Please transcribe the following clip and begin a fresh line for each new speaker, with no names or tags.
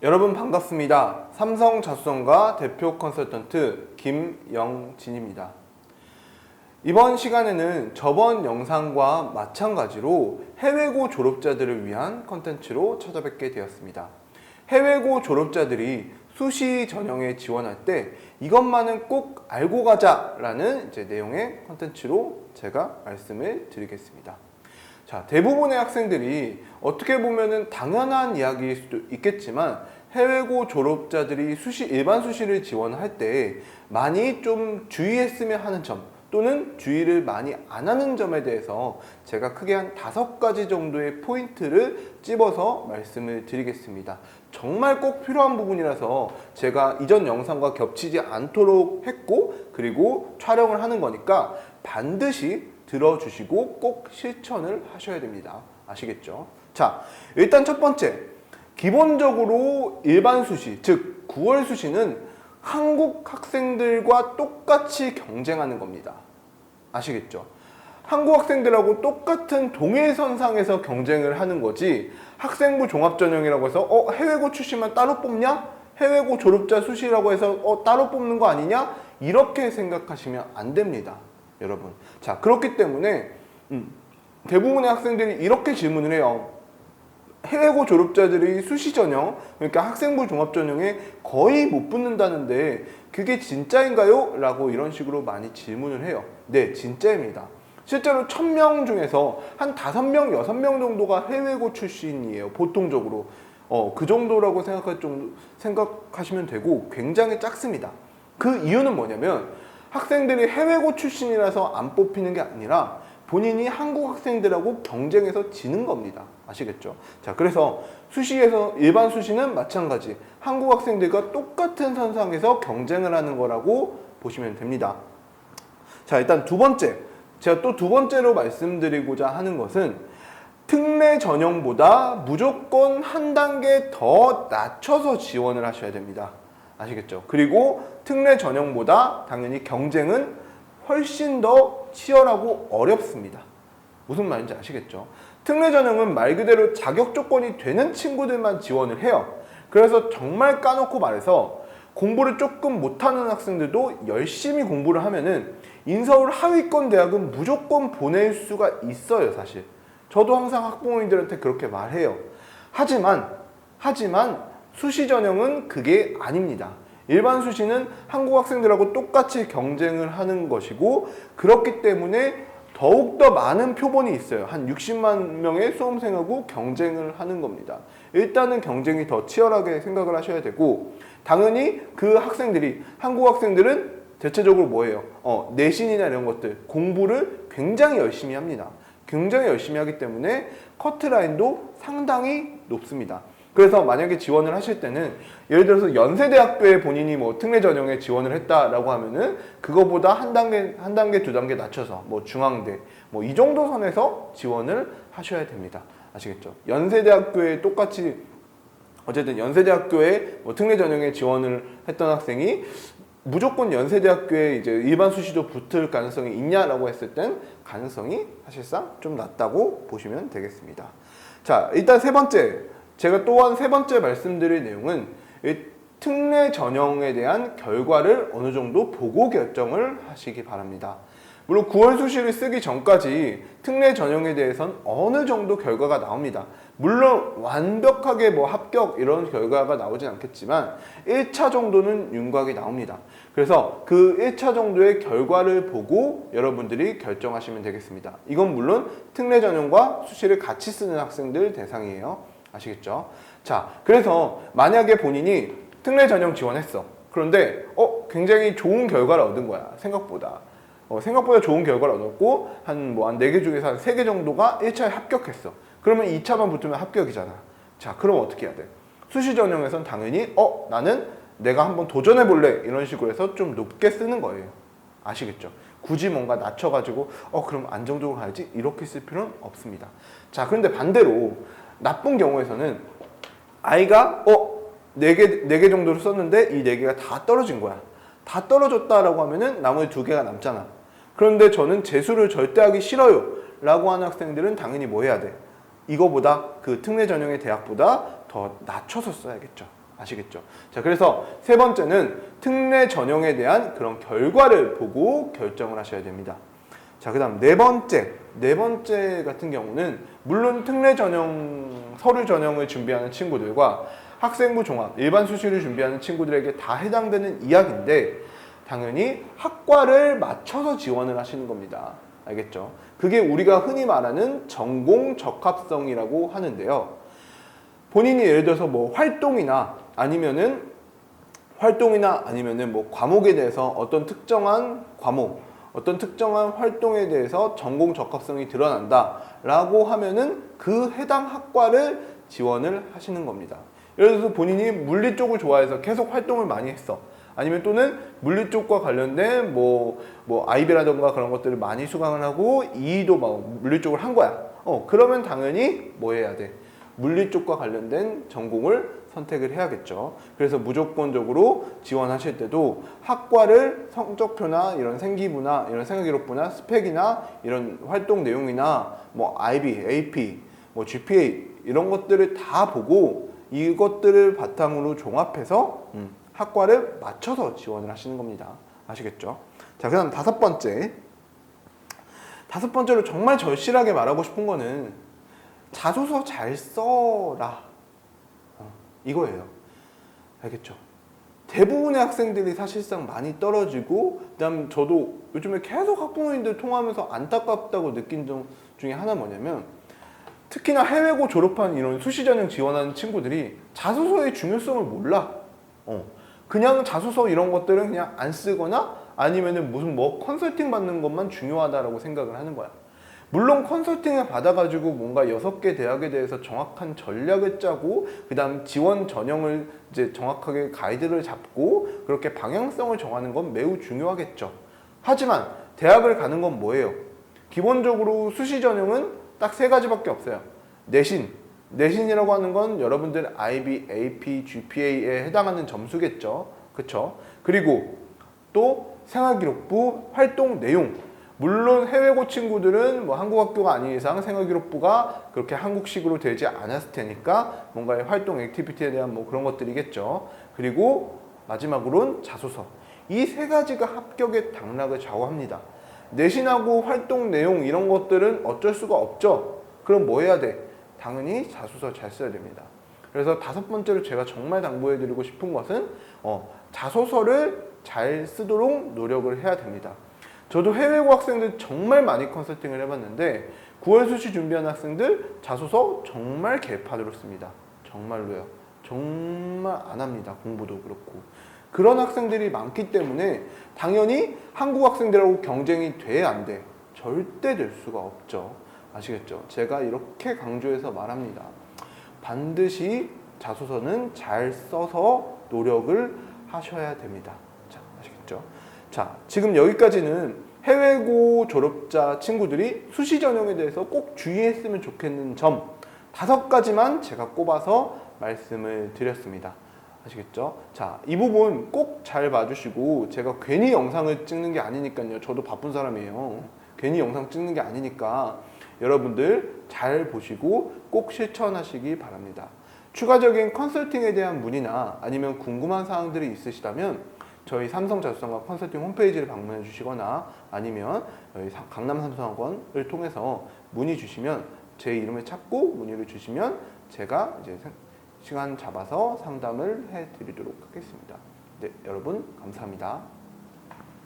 여러분 반갑습니다. 삼성자수성가 대표 컨설턴트 김영진입니다. 이번 시간에는 저번 영상과 마찬가지로 해외고 졸업자들을 위한 컨텐츠로 찾아뵙게 되었습니다. 해외고 졸업자들이 수시 전형에 지원할 때 이것만은 꼭 알고 가자라는 내용의 컨텐츠로 제가 말씀을 드리겠습니다. 자, 대부분의 학생들이 어떻게 보면은 당연한 이야기일 수도 있겠지만 해외고 졸업자들이 일반 수시를 지원할 때 많이 좀 주의했으면 하는 점 또는 주의를 많이 안 하는 점에 대해서 제가 크게 한 5가지 정도의 포인트를 찝어서 말씀을 드리겠습니다. 정말 꼭 필요한 부분이라서 제가 이전 영상과 겹치지 않도록 했고 그리고 촬영을 하는 거니까 반드시 들어주시고 꼭 실천을 하셔야 됩니다. 아시겠죠? 자, 일단 첫 번째, 기본적으로 일반 수시, 즉 9월 수시는 한국 학생들과 똑같이 경쟁하는 겁니다. 아시겠죠? 한국 학생들하고 똑같은 동일선상에서 경쟁을 하는 거지 학생부 종합전형이라고 해서 해외고 출신만 따로 뽑냐? 해외고 졸업자 수시라고 해서 따로 뽑는 거 아니냐? 이렇게 생각하시면 안 됩니다. 여러분. 자, 그렇기 때문에 대부분의 학생들이 이렇게 질문을 해요. 해외고 졸업자들이 수시 전형, 그러니까 학생부 종합 전형에 거의 못 붙는다는데 그게 진짜인가요? 라고 이런 식으로 많이 질문을 해요. 네, 진짜입니다. 실제로 1000명 중에서 한 5명, 6명 정도가 해외고 출신이에요. 보통적으로. 그 정도라고 생각하시면 되고 굉장히 작습니다. 그 이유는 뭐냐면 학생들이 해외고 출신이라서 안 뽑히는 게 아니라 본인이 한국 학생들하고 경쟁해서 지는 겁니다. 아시겠죠? 자, 그래서 수시에서 일반 수시는 마찬가지 한국 학생들과 똑같은 선상에서 경쟁을 하는 거라고 보시면 됩니다. 자, 일단 두 번째, 제가 또 두 번째로 말씀드리고자 하는 것은 특례 전형보다 무조건 한 단계 더 낮춰서 지원을 하셔야 됩니다. 아시겠죠? 그리고 특례 전형보다 당연히 경쟁은 훨씬 더 치열하고 어렵습니다. 무슨 말인지 아시겠죠? 특례 전형은 말 그대로 자격 조건이 되는 친구들만 지원을 해요. 그래서 정말 까놓고 말해서 공부를 조금 못하는 학생들도 열심히 공부를 하면은 인서울 하위권 대학은 무조건 보낼 수가 있어요, 사실. 저도 항상 학부모님들한테 그렇게 말해요. 하지만 수시 전형은 그게 아닙니다. 일반 수시는 한국 학생들하고 똑같이 경쟁을 하는 것이고 그렇기 때문에 더욱더 많은 표본이 있어요. 한 60만 명의 수험생하고 경쟁을 하는 겁니다. 일단은 경쟁이 더 치열하게 생각을 하셔야 되고 당연히 그 학생들이 한국 학생들은 대체적으로 뭐예요? 내신이나 이런 것들 공부를 굉장히 열심히 합니다. 굉장히 열심히 하기 때문에 커트라인도 상당히 높습니다. 그래서 만약에 지원을 하실 때는 예를 들어서 연세대학교에 본인이 특례 전형에 지원을 했다라고 하면은 그거보다 한 단계, 두 단계 낮춰서 중앙대 이 정도 선에서 지원을 하셔야 됩니다. 아시겠죠? 연세대학교에 똑같이 어쨌든 연세대학교에 특례 전형에 지원을 했던 학생이 무조건 연세대학교에 이제 일반 수시도 붙을 가능성이 있냐라고 했을 땐 가능성이 사실상 좀 낮다고 보시면 되겠습니다. 자, 일단 세 번째. 제가 또한 세 번째 말씀드릴 내용은 특례 전형에 대한 결과를 어느 정도 보고 결정을 하시기 바랍니다. 물론 9월 수시를 쓰기 전까지 특례 전형에 대해서는 어느 정도 결과가 나옵니다. 물론 완벽하게 합격 이런 결과가 나오진 않겠지만 1차 정도는 윤곽이 나옵니다. 그래서 그 1차 정도의 결과를 보고 여러분들이 결정하시면 되겠습니다. 이건 물론 특례 전형과 수시를 같이 쓰는 학생들 대상이에요. 아시겠죠? 자, 그래서 만약에 본인이 특례 전형 지원했어. 그런데 굉장히 좋은 결과를 얻은 거야. 생각보다 좋은 결과를 얻었고 한 4개 중에서 한 3개 정도가 1차에 합격했어. 그러면 2차만 붙으면 합격이잖아. 자, 그럼 어떻게 해야 돼? 수시 전형에선 당연히 나는 내가 한번 도전해 볼래 이런 식으로 해서 좀 높게 쓰는 거예요. 아시겠죠? 굳이 뭔가 낮춰가지고 그럼 안정적으로 가야지 이렇게 쓸 필요는 없습니다. 자, 그런데 반대로 나쁜 경우에서는 아이가 4개 정도를 썼는데 이 4개가 다 떨어진 거야. 다 떨어졌다라고 하면은 나머지 2개가 남잖아. 그런데 저는 재수를 절대 하기 싫어요 라고 하는 학생들은 당연히 뭐 해야 돼? 이거보다 그 특례 전형의 대학보다 더 낮춰서 써야겠죠. 아시겠죠? 자, 그래서 세 번째는 특례 전형에 대한 그런 결과를 보고 결정을 하셔야 됩니다. 자, 그 다음 네 번째 같은 경우는 물론 특례 전형, 서류 전형을 준비하는 친구들과 학생부 종합, 일반 수시를 준비하는 친구들에게 다 해당되는 이야기인데 당연히 학과를 맞춰서 지원을 하시는 겁니다. 알겠죠? 그게 우리가 흔히 말하는 전공 적합성이라고 하는데요. 본인이 예를 들어서 뭐 활동이나 아니면은 뭐 과목에 대해서 어떤 특정한 과목, 어떤 특정한 활동에 대해서 전공 적합성이 드러난다라고 하면은 그 해당 학과를 지원을 하시는 겁니다. 예를 들어서 본인이 물리 쪽을 좋아해서 계속 활동을 많이 했어. 아니면 또는 물리 쪽과 관련된 뭐 IB라던가 그런 것들을 많이 수강을 하고 이의도 막 물리 쪽을 한 거야. 그러면 당연히 뭐 해야 돼? 물리 쪽과 관련된 전공을 선택을 해야겠죠. 그래서 무조건적으로 지원하실 때도 학과를 성적표나 이런 생기부나 이런 생활기록부나 스펙이나 이런 활동 내용이나 뭐 IB, AP, 뭐 GPA 이런 것들을 다 보고 이것들을 바탕으로 종합해서 학과를 맞춰서 지원을 하시는 겁니다. 아시겠죠? 자, 그 다음 다섯 번째로 정말 절실하게 말하고 싶은 거는 자소서 잘 써라. 이거예요. 알겠죠? 대부분의 학생들이 사실상 많이 떨어지고, 그다음 저도 요즘에 계속 학부모님들 통화하면서 안타깝다고 느낀 점 중에 하나 뭐냐면, 특히나 해외고 졸업한 이런 수시전형 지원하는 친구들이 자소서의 중요성을 몰라. 그냥 자소서 이런 것들은 그냥 안 쓰거나 아니면은 무슨 뭐 컨설팅 받는 것만 중요하다라고 생각을 하는 거야. 물론 컨설팅을 받아가지고 뭔가 6개 대학에 대해서 정확한 전략을 짜고 그 다음 지원 전형을 이제 정확하게 가이드를 잡고 그렇게 방향성을 정하는 건 매우 중요하겠죠. 하지만 대학을 가는 건 뭐예요? 기본적으로 수시 전형은 딱 3가지밖에 없어요. 내신이라고 하는 건 여러분들 IB, AP, GPA에 해당하는 점수겠죠. 그쵸? 그리고 또 생활기록부, 활동 내용. 물론 해외고 친구들은 뭐 한국 학교가 아닌 이상 생활기록부가 그렇게 한국식으로 되지 않았을 테니까 뭔가의 활동 액티비티에 대한 뭐 그런 것들이겠죠. 그리고 마지막으로는 자소서. 이 3가지가 합격의 당락을 좌우합니다. 내신하고 활동 내용 이런 것들은 어쩔 수가 없죠. 그럼 뭐 해야 돼? 당연히 자소서 잘 써야 됩니다. 그래서 5번째로 제가 정말 당부해드리고 싶은 것은 자소서를 잘 쓰도록 노력을 해야 됩니다. 저도 해외고 학생들 정말 많이 컨설팅을 해봤는데 9월 수시 준비하는 학생들 자소서 정말 개판으로 씁니다. 정말로요. 정말 안 합니다. 공부도 그렇고. 그런 학생들이 많기 때문에 당연히 한국 학생들하고 경쟁이 돼 안 돼? 절대 될 수가 없죠. 아시겠죠? 제가 이렇게 강조해서 말합니다. 반드시 자소서는 잘 써서 노력을 하셔야 됩니다. 자, 아시겠죠? 자, 지금 여기까지는 해외고 졸업자 친구들이 수시 전형에 대해서 꼭 주의했으면 좋겠는 점 5가지만 제가 꼽아서 말씀을 드렸습니다. 아시겠죠? 자, 이 부분 꼭 잘 봐주시고 제가 괜히 영상을 찍는 게 아니니까요. 저도 바쁜 사람이에요. 괜히 영상 찍는 게 아니니까 여러분들 잘 보시고 꼭 실천하시기 바랍니다. 추가적인 컨설팅에 대한 문의나 아니면 궁금한 사항들이 있으시다면 저희 삼성자소서관 컨설팅 홈페이지를 방문해 주시거나 아니면 저희 강남삼성학원을 통해서 문의 주시면 제 이름을 찾고 문의를 주시면 제가 이제 시간 잡아서 상담을 해 드리도록 하겠습니다. 네, 여러분 감사합니다.